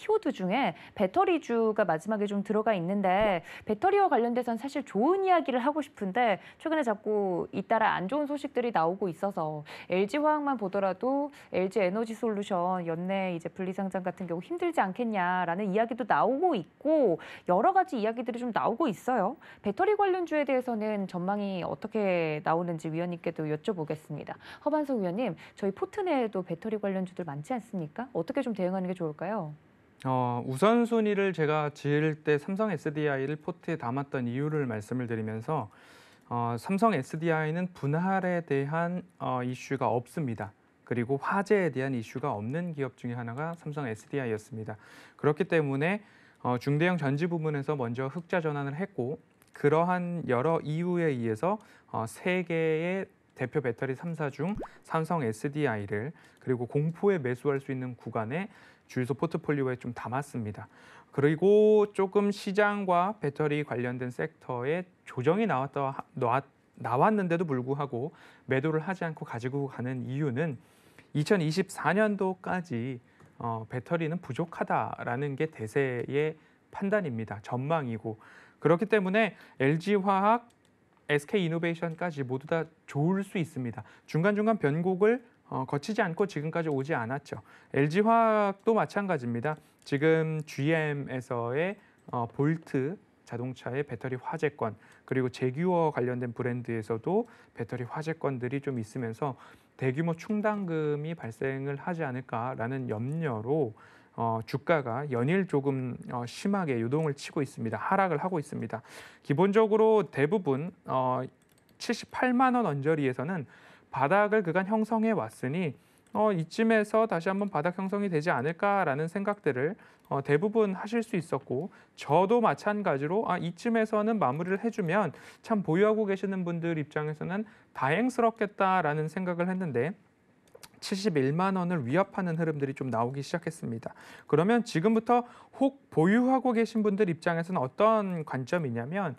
키워드 중에 배터리주가 마지막에 좀 들어가 있는데 배터리와 관련돼서는 사실 좋은 이야기를 하고 싶은데 최근에 자꾸 잇따라 안 좋은 소식들이 나오고 있어서 LG화학만 보더라도 LG에너지솔루션 연내 이제 분리상장 같은 경우 힘들지 않겠냐라는 이야기도 나오고 있고 여러 가지 이야기들이 좀 나오고 있어요. 배터리 관련주에 대해서는 전망이 어떻게 나오는지 위원님께도 여쭤보겠습니다. 허반석 위원님, 저희 포트 내에도 배터리 관련주들 많지 않습니까? 어떻게 좀 대응하는 게 좋을까요? 우선순위를 제가 지을 때 삼성 SDI를 포트에 담았던 이유를 말씀을 드리면서 삼성 SDI는 분할에 대한 이슈가 없습니다. 그리고 화재에 대한 이슈가 없는 기업 중에 하나가 삼성 SDI였습니다. 그렇기 때문에 중대형 전지 부문에서 먼저 흑자 전환을 했고 그러한 여러 이유에 의해서 세 개의 대표 배터리 3사 중 삼성 SDI를 그리고 공포에 매수할 수 있는 구간에 주유소 포트폴리오에 좀 담았습니다. 그리고 조금 시장과 배터리 관련된 섹터에 조정이 나왔는데도 불구하고 매도를 하지 않고 가지고 가는 이유는 2024년도까지 배터리는 부족하다라는 게 대세의 판단입니다. 전망이고 그렇기 때문에 LG화학, SK이노베이션까지 모두 다 좋을 수 있습니다. 중간중간 변곡을 거치지 않고 지금까지 오지 않았죠. LG화학도 마찬가지입니다. 지금 GM에서의 볼트 자동차의 배터리 화재권 그리고 제규어 관련된 브랜드에서도 배터리 화재권들이 좀 있으면서 대규모 충당금이 발생을 하지 않을까라는 염려로 주가가 연일 조금 심하게 요동을 치고 있습니다. 하락을 하고 있습니다. 기본적으로 대부분 78만 원 언저리에서는 바닥을 그간 형성해 왔으니 이쯤에서 다시 한번 바닥 형성이 되지 않을까라는 생각들을 대부분 하실 수 있었고 저도 마찬가지로 이쯤에서는 마무리를 해주면 참 보유하고 계시는 분들 입장에서는 다행스럽겠다라는 생각을 했는데 71만 원을 위협하는 흐름들이 좀 나오기 시작했습니다. 그러면 지금부터 혹 보유하고 계신 분들 입장에서는 어떤 관점이냐면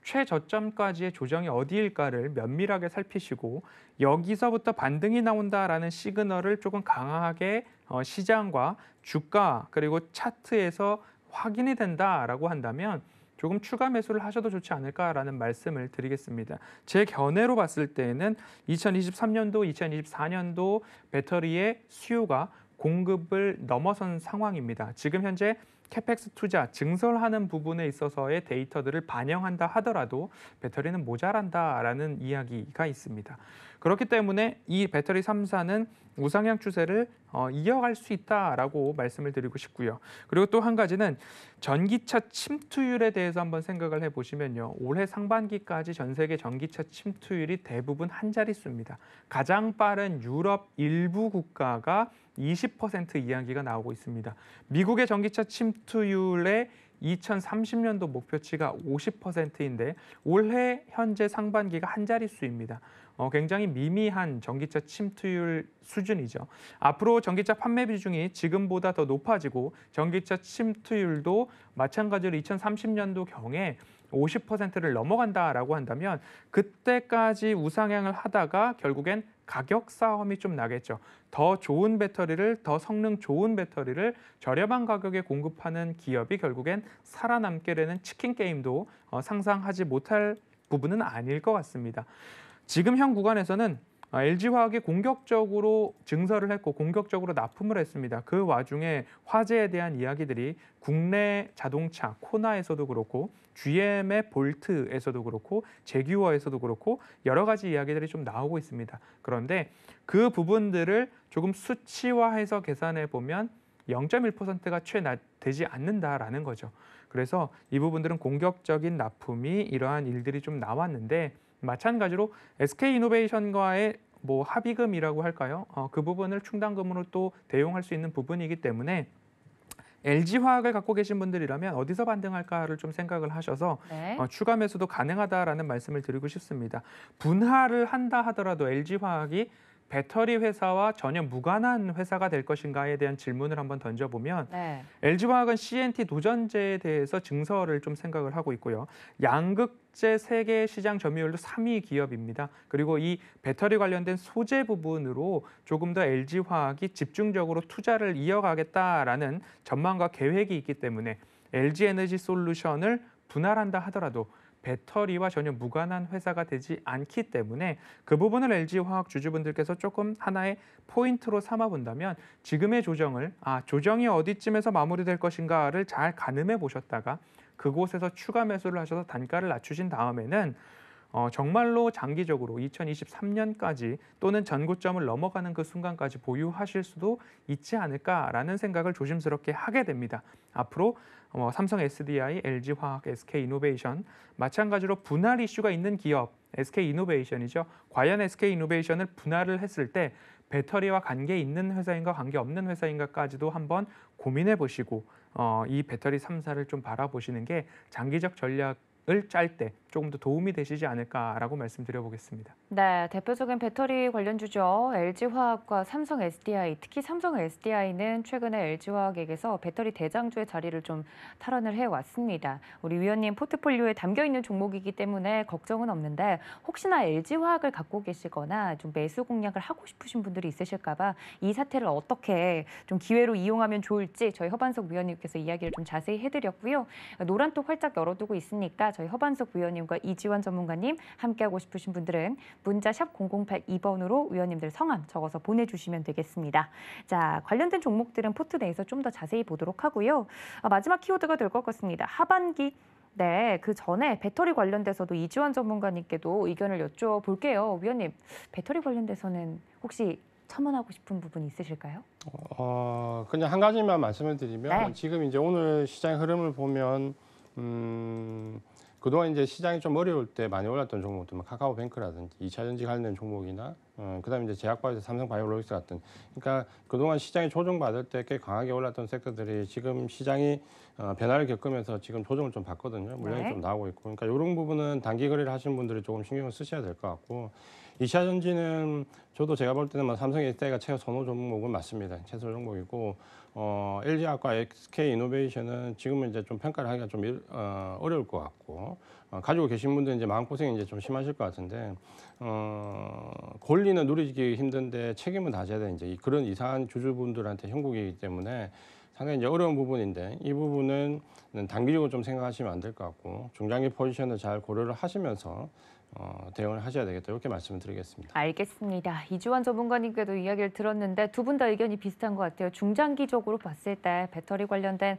최저점까지의 조정이 어디일까를 면밀하게 살피시고 여기서부터 반등이 나온다라는 시그널을 조금 강하게 시장과 주가 그리고 차트에서 확인이 된다라고 한다면 조금 추가 매수를 하셔도 좋지 않을까라는 말씀을 드리겠습니다. 제 견해로 봤을 때는 2023년도, 2024년도 배터리의 수요가 공급을 넘어선 상황입니다. 지금 현재 캐펙스 투자, 증설하는 부분에 있어서의 데이터들을 반영한다 하더라도 배터리는 모자란다라는 이야기가 있습니다. 그렇기 때문에 이 배터리 3사는 우상향 추세를 이어갈 수 있다라고 말씀을 드리고 싶고요. 그리고 또 한 가지는 전기차 침투율에 대해서 한번 생각을 해보시면요. 올해 상반기까지 전 세계 전기차 침투율이 대부분 한 자릿수입니다. 가장 빠른 유럽 일부 국가가 20% 이야기가 나오고 있습니다. 미국의 전기차 침투율의 2030년도 목표치가 50%인데 올해 현재 상반기가 한 자릿수입니다. 굉장히 미미한 전기차 침투율 수준이죠. 앞으로 전기차 판매 비중이 지금보다 더 높아지고 전기차 침투율도 마찬가지로 2030년도 경에 50%를 넘어간다라고 한다면 그때까지 우상향을 하다가 결국엔 가격 싸움이 좀 나겠죠. 더 좋은 배터리를, 더 성능 좋은 배터리를 저렴한 가격에 공급하는 기업이 결국엔 살아남게 되는 치킨 게임도 상상하지 못할 부분은 아닐 것 같습니다. 지금 현 구간에서는 LG화학이 공격적으로 증설을 했고 공격적으로 납품을 했습니다. 그 와중에 화재에 대한 이야기들이 국내 자동차 코나에서도 그렇고 GM의 볼트에서도 그렇고 제규어에서도 그렇고 여러 가지 이야기들이 좀 나오고 있습니다. 그런데 그 부분들을 조금 수치화해서 계산해 보면 0.1%가 채 되지 않는다라는 거죠. 그래서 이 부분들은 공격적인 납품이 이러한 일들이 좀 나왔는데 마찬가지로 SK이노베이션과의 합의금이라고 할까요? 그 부분을 충당금으로 또 대용할 수 있는 부분이기 때문에 LG화학을 갖고 계신 분들이라면 어디서 반등할까를 좀 생각을 하셔서 네. 추가 매수도 가능하다라는 말씀을 드리고 싶습니다. 분할을 한다 하더라도 LG화학이 배터리 회사와 전혀 무관한 회사가 될 것인가에 대한 질문을 한번 던져보면 네. LG화학은 CNT 도전제에 대해서 증설을 좀 생각을 하고 있고요. 양극재 세계 시장 점유율도 3위 기업입니다. 그리고 이 배터리 관련된 소재 부분으로 조금 더 LG화학이 집중적으로 투자를 이어가겠다라는 전망과 계획이 있기 때문에 LG에너지솔루션을 분할한다 하더라도 배터리와 전혀 무관한 회사가 되지 않기 때문에 그 부분을 LG화학 주주분들께서 조금 하나의 포인트로 삼아 본다면 지금의 조정을 조정이 어디쯤에서 마무리될 것인가를 잘 가늠해 보셨다가 그곳에서 추가 매수를 하셔서 단가를 낮추신 다음에는 정말로 장기적으로 2023년까지 또는 전고점을 넘어가는 그 순간까지 보유하실 수도 있지 않을까라는 생각을 조심스럽게 하게 됩니다. 앞으로 삼성 SDI, LG화학, SK이노베이션 마찬가지로 분할 이슈가 있는 기업 SK이노베이션이죠. 과연 SK이노베이션을 분할을 했을 때 배터리와 관계 있는 회사인가 관계 없는 회사인가까지도 한번 고민해 보시고 이 배터리 3사를 좀 바라보시는 게 장기적 전략을 짤 때 조금 더 도움이 되시지 않을까라고 말씀드려보겠습니다. 네, 대표적인 배터리 관련주죠. LG화학과 삼성 SDI, 특히 삼성 SDI는 최근에 LG화학에게서 배터리 대장주의 자리를 좀 탈환을 해왔습니다. 우리 위원님 포트폴리오에 담겨있는 종목이기 때문에 걱정은 없는데 혹시나 LG화학을 갖고 계시거나 좀 매수 공략을 하고 싶으신 분들이 있으실까 봐 이 사태를 어떻게 좀 기회로 이용하면 좋을지 저희 허반석 위원님께서 이야기를 좀 자세히 해드렸고요. 노란톡 활짝 열어두고 있으니까 저희 허반석 위원님과 이지원 전문가님 함께하고 싶으신 분들은 문자 샵 0082번으로 위원님들 성함 적어서 보내주시면 되겠습니다. 자, 관련된 종목들은 포트 내에서 좀 더 자세히 보도록 하고요. 마지막 키워드가 될 것 같습니다. 하반기. 네, 그 전에 배터리 관련돼서도 이지원 전문가님께도 의견을 여쭤볼게요. 위원님, 배터리 관련돼서는 혹시 첨언하고 싶은 부분 있으실까요? 그냥 한 가지만 말씀을 드리면 네. 지금 이제 오늘 시장 흐름을 보면 그동안 이제 시장이 좀 어려울 때 많이 올랐던 종목들, 카카오뱅크라든지 2차전지 관련 종목이나 그다음에 이제 제약바이오, 삼성바이오로직스 같은, 그러니까 그동안 시장이 조정받을 때 꽤 강하게 올랐던 섹터들이 지금 시장이 변화를 겪으면서 지금 조정을 좀 받거든요. 물량이 네. 좀 나오고 있고, 그러니까 이런 부분은 단기 거래를 하시는 분들이 조금 신경을 쓰셔야 될 것 같고, 2차전지는 저도 제가 볼 때는 삼성 SDI가 최고 선호 종목은 맞습니다. 최소 종목이고, LG화학과 SK이노베이션은 지금은 이제 좀 평가를 하기가 좀 어려울 것 같고, 가지고 계신 분들은 이제 마음고생이 이제 좀 심하실 것 같은데, 권리는 누리기 힘든데 책임은 다져야 되는 이제 그런 이상한 주주분들한테 형국이기 때문에 상당히 이제 어려운 부분인데, 이 부분은 단기적으로 좀 생각하시면 안 될 것 같고, 중장기 포지션을 잘 고려를 하시면서 대응을 하셔야 되겠다, 이렇게 말씀을 드리겠습니다. 알겠습니다. 이주환 전문가님께도 이야기를 들었는데 두 분 다 의견이 비슷한 것 같아요. 중장기적으로 봤을 때 배터리 관련된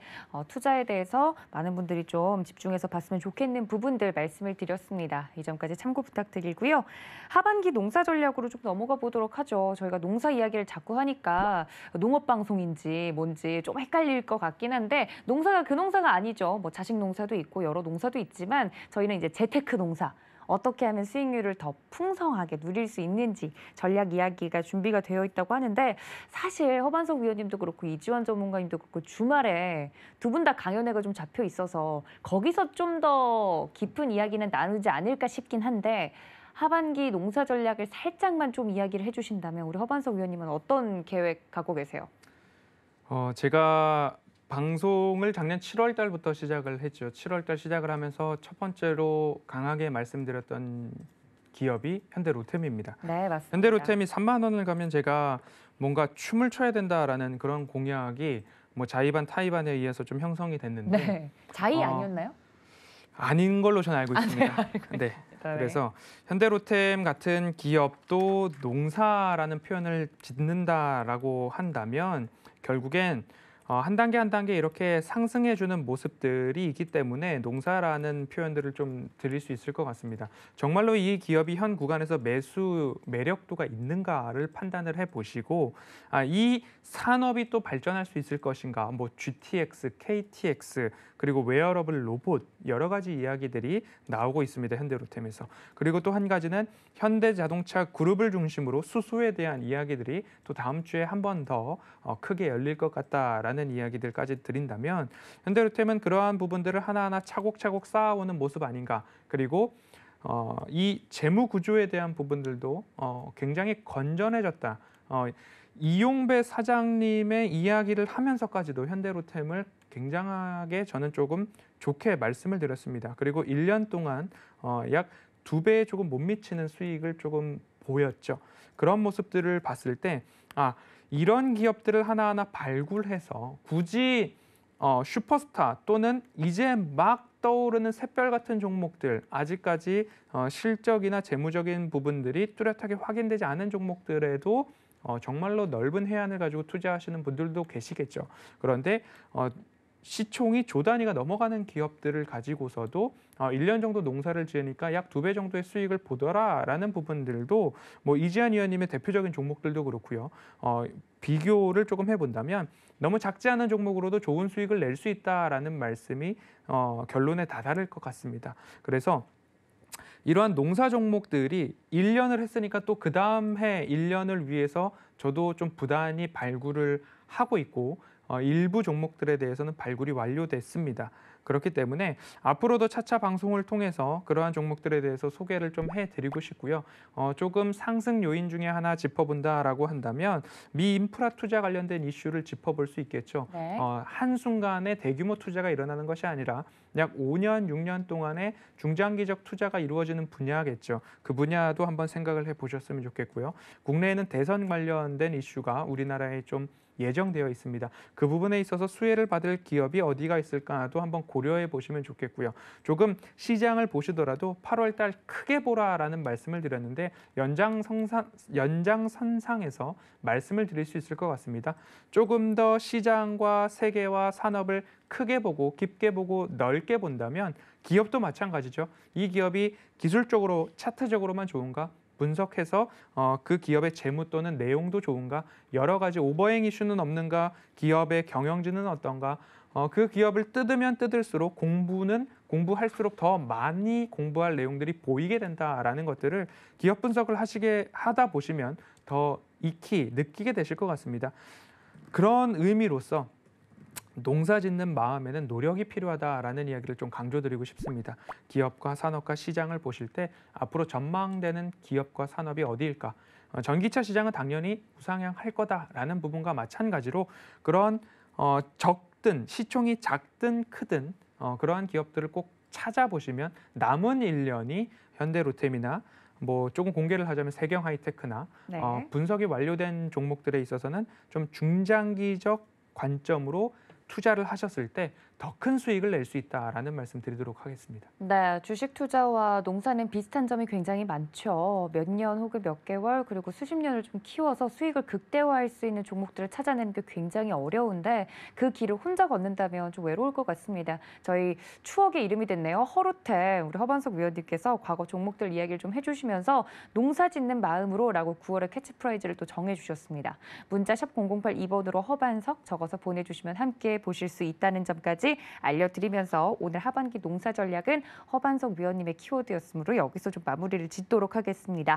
투자에 대해서 많은 분들이 좀 집중해서 봤으면 좋겠는 부분들 말씀을 드렸습니다. 이 점까지 참고 부탁드리고요. 하반기 농사 전략으로 좀 넘어가 보도록 하죠. 저희가 농사 이야기를 자꾸 하니까 농업방송인지 뭔지 좀 헷갈릴 것 같긴 한데 농사가 그 농사가 아니죠. 뭐 자식 농사도 있고 여러 농사도 있지만 저희는 이제 재테크 농사. 어떻게 하면 수익률을 더 풍성하게 누릴 수 있는지 전략 이야기가 준비가 되어 있다고 하는데 사실 허반석 위원님도 그렇고 이지원 전문가님도 그렇고 주말에 두 분 다 강연회가 좀 잡혀 있어서 거기서 좀 더 깊은 이야기는 나누지 않을까 싶긴 한데 하반기 농사 전략을 살짝만 좀 이야기를 해주신다면 우리 허반석 위원님은 어떤 계획 갖고 계세요? 제가 방송을 작년 7월 달부터 시작을 했죠. 7월 달 시작을 하면서 첫 번째로 강하게 말씀드렸던 기업이 현대로템입니다. 네, 맞습니다. 현대로템이 3만 원을 가면 제가 뭔가 춤을 춰야 된다라는 그런 공약이 뭐 자의반 타의반에 의해서 좀 형성이 됐는데 네, 자의 아니었나요? 아닌 걸로 저는 알고 있습니다. 네. 그래서 현대로템 같은 기업도 농사라는 표현을 짓는다라고 한다면 결국엔 한 단계 한 단계 이렇게 상승해주는 모습들이 있기 때문에 농사라는 표현들을 좀 드릴 수 있을 것 같습니다. 정말로 이 기업이 현 구간에서 매수 매력도가 있는가를 판단을 해보시고 이 산업이 또 발전할 수 있을 것인가, 뭐 GTX, KTX 그리고 웨어러블 로봇 여러 가지 이야기들이 나오고 있습니다. 현대로템에서. 그리고 또 한 가지는 현대자동차 그룹을 중심으로 수소에 대한 이야기들이 또 다음 주에 한 번 더 크게 열릴 것 같다라는 이야기들까지 드린다면 현대로템은 그러한 부분들을 하나하나 차곡차곡 쌓아오는 모습 아닌가. 그리고 이 재무 구조에 대한 부분들도 굉장히 건전해졌다. 이용배 사장님의 이야기를 하면서까지도 현대로템을 굉장하게 저는 조금 좋게 말씀을 드렸습니다. 그리고 1년 동안 약 2배에 조금 못 미치는 수익을 조금 보였죠. 그런 모습들을 봤을 때 이런 기업들을 하나하나 발굴해서 굳이 슈퍼스타 또는 이제 막 떠오르는 샛별 같은 종목들, 아직까지 실적이나 재무적인 부분들이 뚜렷하게 확인되지 않은 종목들에도 정말로 넓은 해안을 가지고 투자하시는 분들도 계시겠죠. 그런데 시총이 조 단위가 넘어가는 기업들을 가지고서도 1년 정도 농사를 지으니까 약 2배 정도의 수익을 보더라라는 부분들도 뭐 이지한 위원님의 대표적인 종목들도 그렇고요. 비교를 조금 해본다면 너무 작지 않은 종목으로도 좋은 수익을 낼 수 있다라는 말씀이 결론에 다다를 것 같습니다. 그래서 이러한 농사 종목들이 1년을 했으니까 또 그 다음 해 1년을 위해서 저도 좀 부단히 발굴을 하고 있고 일부 종목들에 대해서는 발굴이 완료됐습니다. 그렇기 때문에 앞으로도 차차 방송을 통해서 그러한 종목들에 대해서 소개를 좀 해드리고 싶고요. 조금 상승 요인 중에 하나 짚어본다라고 한다면 미 인프라 투자 관련된 이슈를 짚어볼 수 있겠죠. 네. 한순간에 대규모 투자가 일어나는 것이 아니라 약 5년, 6년 동안의 중장기적 투자가 이루어지는 분야겠죠. 그 분야도 한번 생각을 해보셨으면 좋겠고요. 국내에는 대선 관련된 이슈가 우리나라에 좀 예정되어 있습니다. 그 부분에 있어서 수혜를 받을 기업이 어디가 있을까도 한번 고려해 보시면 좋겠고요. 조금 시장을 보시더라도 8월 달 크게 보라라는 말씀을 드렸는데 연장선상에서 말씀을 드릴 수 있을 것 같습니다. 조금 더 시장과 세계와 산업을 크게 보고 깊게 보고 넓게 본다면 기업도 마찬가지죠. 이 기업이 기술적으로 차트적으로만 좋은가? 분석해서 그 기업의 재무 또는 내용도 좋은가, 여러 가지 오버행 이슈는 없는가, 기업의 경영진은 어떤가, 그 기업을 뜯으면 뜯을수록 공부할수록 더 많이 공부할 내용들이 보이게 된다라는 것들을 기업 분석을 하다 보시면 더 익히 느끼게 되실 것 같습니다. 그런 의미로서 농사 짓는 마음에는 노력이 필요하다라는 이야기를 좀 강조드리고 싶습니다. 기업과 산업과 시장을 보실 때 앞으로 전망되는 기업과 산업이 어디일까? 전기차 시장은 당연히 우상향할 거다라는 부분과 마찬가지로 그런 적든 시총이 작든 크든 그러한 기업들을 꼭 찾아보시면 남은 1년이 현대로템이나 뭐 조금 공개를 하자면 세경 하이테크나 네. 분석이 완료된 종목들에 있어서는 좀 중장기적 관점으로 투자를 하셨을 때 더 큰 수익을 낼 수 있다라는 말씀 드리도록 하겠습니다. 네, 주식 투자와 농사는 비슷한 점이 굉장히 많죠. 몇 년 혹은 몇 개월 그리고 수십 년을 좀 키워서 수익을 극대화할 수 있는 종목들을 찾아내는 게 굉장히 어려운데 그 길을 혼자 걷는다면 좀 외로울 것 같습니다. 저희 추억의 이름이 됐네요. 허루템 우리 허반석 위원님께서 과거 종목들 이야기를 좀 해주시면서 농사 짓는 마음으로라고 9월에 캐치프라이즈를 또 정해주셨습니다. 문자 샵 0082번으로 허반석 적어서 보내주시면 함께 보실 수 있다는 점까지 알려드리면서 오늘 하반기 농사 전략은 허반석 위원님의 키워드였으므로 여기서 좀 마무리를 짓도록 하겠습니다.